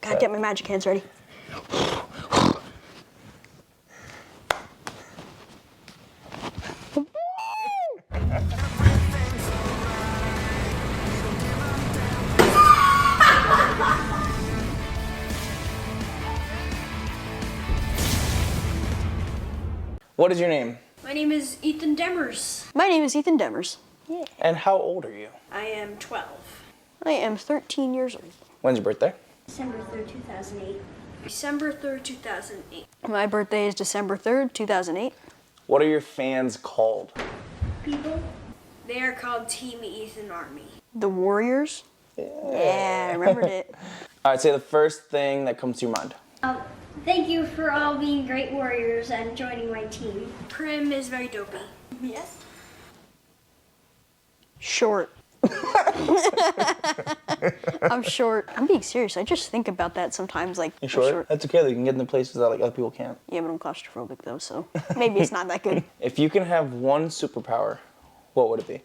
Gotta get my magic hands ready. What is your name? My name is Ethan Demers. My name is Ethan Demers. Yeah. And how old are you? I am 12. I am 13 years old. When's your birthday? December 3rd, 2008. December 3rd, 2008. My birthday is December 3rd, 2008. What are your fans called? People? They are called Team Ethan Army. The Warriors? Yeah, I remembered it. All right, say the first thing that comes to your mind. Thank you for all being great warriors and joining my team. Prim is very dopey. Yes. Short. I'm short. I'm being serious. I just think about that sometimes. Like, You sure? That's okay. You can get into places that like other people can't. Yeah, but I'm claustrophobic though, so maybe it's not that good. If you can have one superpower, what would it be?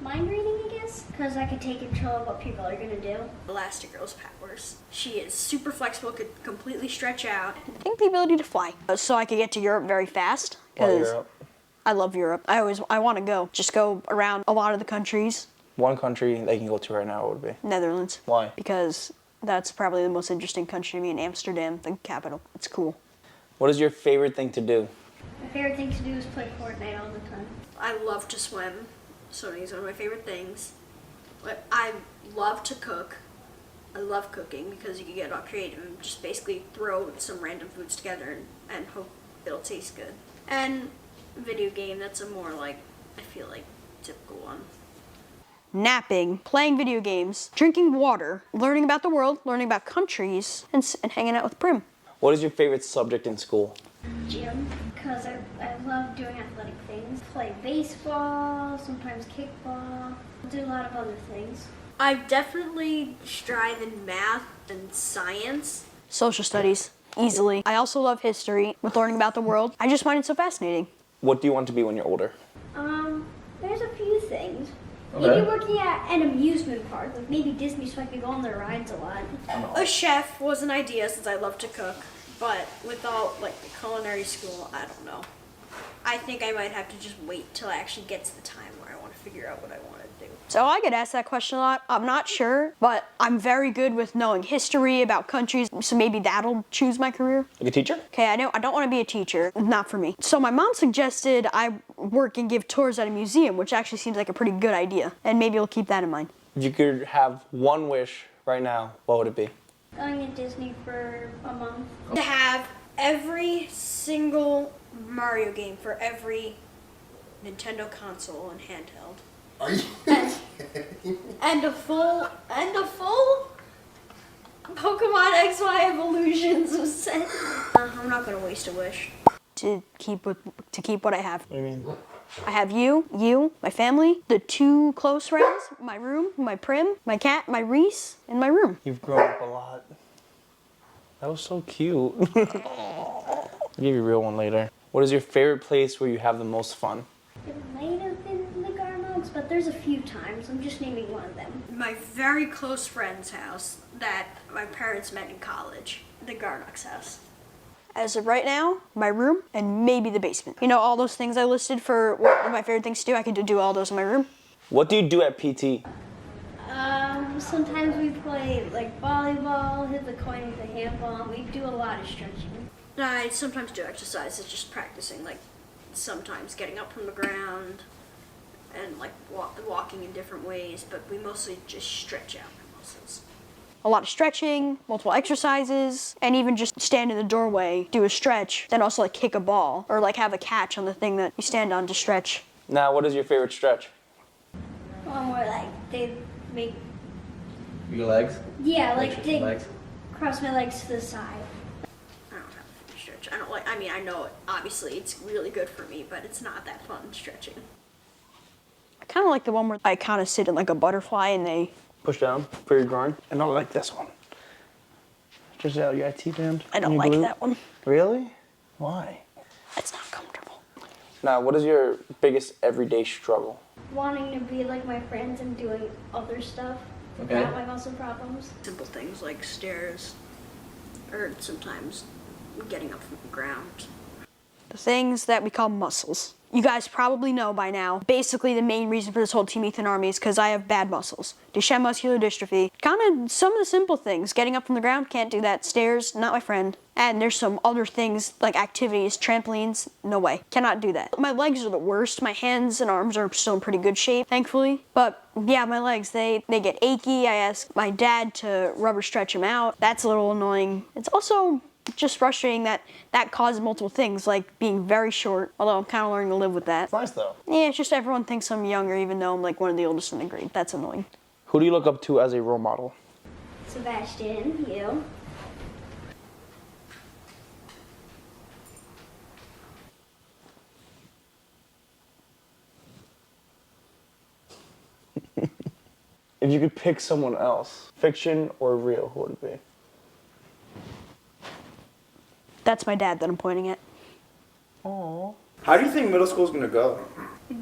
Mind reading, I guess? Because I could take control of what people are going to do. Elastigirl's powers. She is super flexible, could completely stretch out. I think the ability to fly, so I could get to Europe very fast. Why 'cause Europe? I love Europe. I want to go. Just go around a lot of the countries. One country they can go to right now, what would it be? Netherlands. Why? Because that's probably the most interesting country to me in Amsterdam, the capital. It's cool. What is your favorite thing to do? My favorite thing to do is play Fortnite all the time. I love to swim. Swimming is one of my favorite things. But I love to cook. I love cooking because you can get all creative and just basically throw some random foods together and hope it'll taste good. And video game, that's a more like, I feel like, typical one. Napping, playing video games, drinking water, learning about the world, learning about countries, and hanging out with Prim. What is your favorite subject in school? Gym. Because I love doing athletic things. Play baseball, sometimes kickball. Do a lot of other things. I definitely strive in math and science. Social studies, easily. I also love history, with learning about the world. I just find it so fascinating. What do you want to be when you're older? There's a few things. Okay. Maybe working at an amusement park, like maybe Disney, so I could go on their rides a lot. A chef was an idea since I love to cook, but without like the culinary school, I don't know. I think I might have to just wait till I actually get to the time where I want to figure out what I want to do. So I get asked that question a lot. I'm not sure, but I'm very good with knowing history about countries, so maybe that'll choose my career. Like a teacher? Okay, I don't want to be a teacher. Not for me. So my mom suggested I work and give tours at a museum, which actually seems like a pretty good idea. And maybe I'll keep that in mind. If you could have one wish right now, what would it be? Going to Disney for a month. To have every single Mario game for every Nintendo console and handheld. and a full Pokemon XY Evolutions set. I'm not gonna waste a wish. To keep what I have. What do you mean? I have you, my family, the two close friends, my room, my Prim, my cat, my Reese, and my room. You've grown up a lot. That was so cute. I'll give you a real one later. What is your favorite place where you have the most fun? It might have been the Garnogs, but there's a few times. I'm just naming one of them. My very close friend's house that my parents met in college, the Garnock's house. As of right now, my room and maybe the basement. You know, all those things I listed for what my favorite things to do, I could do all those in my room. What do you do at PT? Sometimes we play like volleyball, hit the coin with a handball. We do a lot of stretching. I sometimes do exercise. It's just practicing, like sometimes getting up from the ground and like walking in different ways, but we mostly just stretch out my muscles. A lot of stretching, multiple exercises, and even just stand in the doorway, do a stretch, then also like kick a ball or like have a catch on the thing that you stand on to stretch. Now, what is your favorite stretch? One where like they make, Your legs? yeah, like they cross my legs to the side. I don't have a favorite stretch. I don't like. I mean, I know it. Obviously, it's really good for me, but it's not that fun stretching. I kind of like the one where I kind of sit in like a butterfly and they... Push down for your groin. And I like this one. Just out your IT band. I don't like that one. Really? Why? It's not comfortable. Now, what is your biggest everyday struggle? Wanting to be like my friends and doing other stuff. Okay. without my muscle problems. Simple things like stairs, or sometimes getting up from the ground. The things that we call muscles. You guys probably know by now, basically the main reason for this whole Team Ethan army is because I have bad muscles. Duchenne muscular dystrophy. Kind of some of the simple things. Getting up from the ground, can't do that. Stairs, not my friend. And there's some other things like activities, trampolines, no way. Cannot do that. My legs are the worst. My hands and arms are still in pretty good shape, thankfully. But yeah, my legs, they get achy. I asked my dad to rubber stretch them out. That's a little annoying. It's also just frustrating that causes multiple things, like being very short, although I'm kind of learning to live with that. It's nice though. Yeah, it's just everyone thinks I'm younger even though I'm like one of the oldest in the grade. That's annoying. Who do you look up to as a role model? Sebastian, you. If you could pick someone else, fiction or real, who would it be? That's my dad that I'm pointing at. Aww. How do you think middle school's gonna go?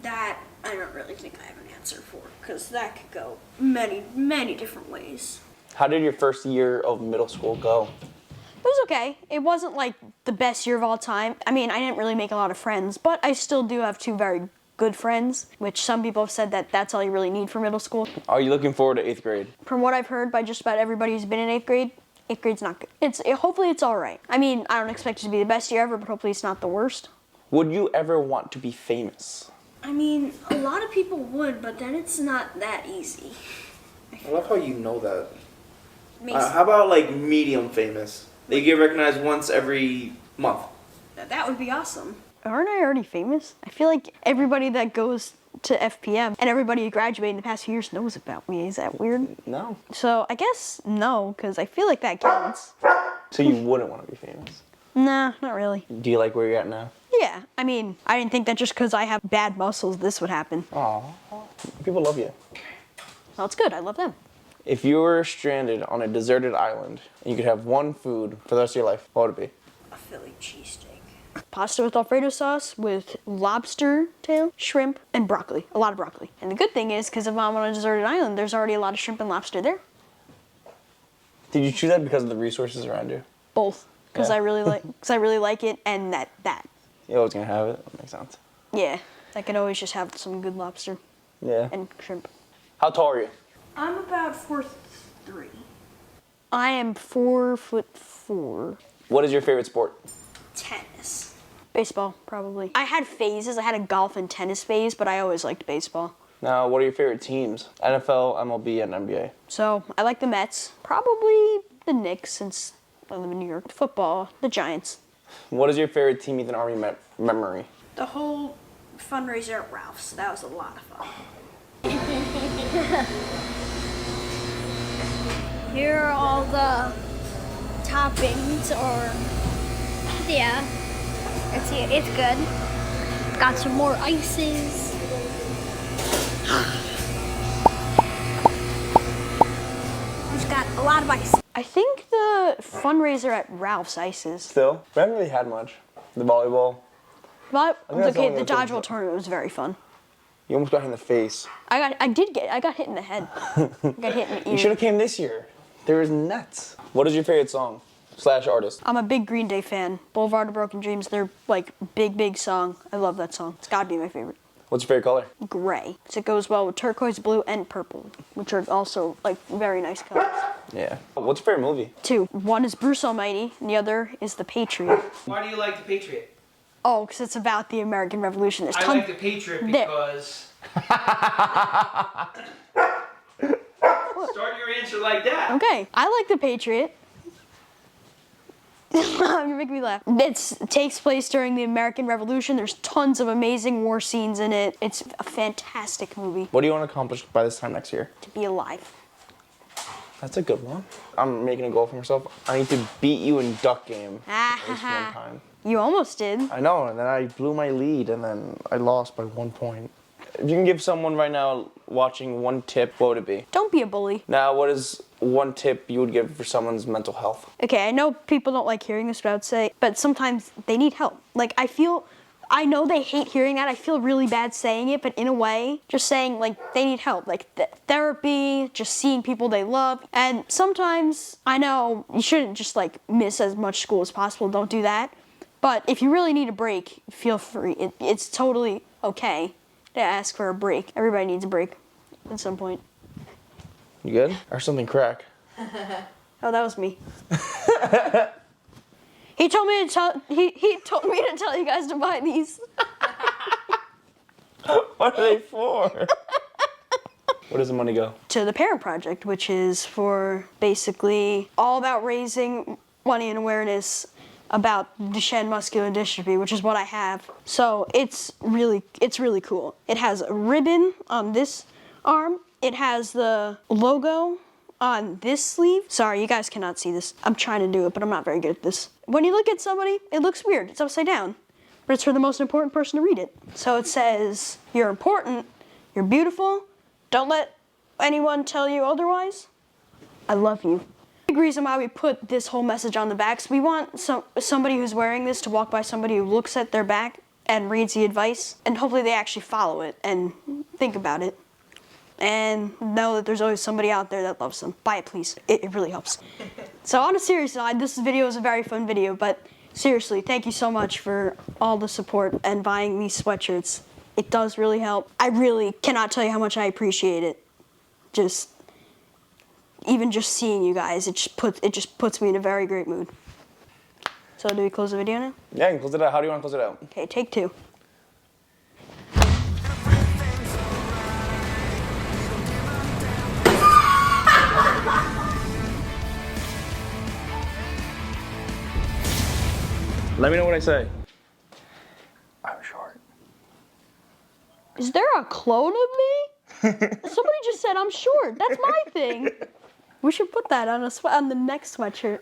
That I don't really think I have an answer for, because that could go many, many different ways. How did your first year of middle school go? It was okay. It wasn't like the best year of all time. I mean, I didn't really make a lot of friends, but I still do have two very good friends, which some people have said that that's all you really need for middle school. Are you looking forward to 8th grade? From what I've heard by just about everybody who's been in 8th grade, 8th grade's not good. Hopefully it's all right. I mean, I don't expect it to be the best year ever, but hopefully it's not the worst. Would you ever want to be famous? I mean, a lot of people would, but then it's not that easy. I love how you know that. Makes, How about like medium famous? They get recognized once every month. that would be awesome. Aren't I already famous? I feel like everybody that goes to FPM and everybody who graduated in the past few years knows about me. Is that weird? No. So I guess no, because I feel like that counts. So you wouldn't want to be famous? Nah, not really. Do you like where you're at now? Yeah, I mean, I didn't think that just because I have bad muscles, this would happen. Aw. People love you. Well, it's good. I love them. If you were stranded on a deserted island and you could have one food for the rest of your life, what would it be? A Philly cheesesteak. Pasta with Alfredo sauce with lobster tail, shrimp, and broccoli. A lot of broccoli. And the good thing is, because if I'm on a deserted island, there's already a lot of shrimp and lobster there. Did you choose that because of the resources around you? Both. Because Yeah. I really like it, and that. You're always gonna have it. That makes sense. Yeah, I can always just have some good lobster Yeah. and shrimp. How tall are you? I'm about 4'3". I am 4'4". What is your favorite sport? Tennis. Baseball, probably. I had phases. I had a golf and tennis phase, but I always liked baseball. Now, what are your favorite teams? NFL, MLB, and NBA. So I like the Mets. Probably the Knicks, since I live in New York. Football, the Giants. What is your favorite Team Ethan Army memory? The whole fundraiser at Ralph's. That was a lot of fun. Here are all the toppings, or yeah, it's good. Got some more ices. It's got a lot of ice. I think the fundraiser at Ralph's Ices. Still? We haven't really had much. The volleyball. But I think that's okay, only the the thing. dodgeball tournament was very fun. You almost got hit in the face. I got hit in the head. I got hit in the You should ear. have came this year. There was nets. What is your favorite song / artist? I'm a big Green Day fan. Boulevard of Broken Dreams, they're like big song. I love that song. It's gotta be my favorite. What's your favorite color? Gray. So it goes well with turquoise, blue, and purple, which are also like very nice colors. Yeah. What's your favorite movie? Two. One is Bruce Almighty, and the other is The Patriot. Why do you like The Patriot? Oh, because it's about the American Revolution. There's I tons. like The Patriot There. because... Start your answer like that. Okay, I like The Patriot. You're making me laugh. It takes place during the American Revolution. There's tons of amazing war scenes in it. It's a fantastic movie. What do you want to accomplish by this time next year? To be alive. That's a good one. I'm making a goal for myself. I need to beat you in duck game Ah, at least ha, one ha. time. You almost did. I know, and then I blew my lead, and then I lost by 1 point. If you can give someone right now watching one tip, what would it be? Don't be a bully. Now, what is one tip you would give for someone's mental health? Okay, I know people don't like hearing this, but I would say, but sometimes they need help. Like, I feel I know they hate hearing that. I feel really bad saying it, but in a way, just saying like they need help, like therapy, just seeing people they love. And sometimes I know you shouldn't just like miss as much school as possible. Don't do that. But if you really need a break, feel free. It's totally okay to ask for a break. Everybody needs a break at some point. You good? Or something crack? Oh, that was me. He told me to tell you guys to buy these. What are they for? Where does the money go? To the Parent Project, which is for basically all about raising money and awareness about Duchenne muscular dystrophy, which is what I have. So it's really cool. It has a ribbon on this arm. It has the logo on this sleeve. Sorry, you guys cannot see this. I'm trying to do it, but I'm not very good at this. When you look at somebody, it looks weird. It's upside down. But it's for the most important person to read it. So it says, you're important, you're beautiful, don't let anyone tell you otherwise. I love you. Big reason why we put this whole message on the back is we want somebody who's wearing this to walk by somebody who looks at their back and reads the advice, and hopefully they actually follow it and think about it. And know that there's always somebody out there that loves them. Buy it, please. It really helps. So on a serious side, this video is a very fun video, but seriously, thank you so much for all the support and buying these sweatshirts. It does really help. I really cannot tell you how much I appreciate it. Even just seeing you guys, it just puts me in a very great mood. So do we close the video now? Yeah, you can close it out. How do you want to close it out? Okay, take 2. Let me know what I say. I'm short. Is there a clone of me? Somebody just said I'm short. That's my thing. We should put that on the next sweatshirt.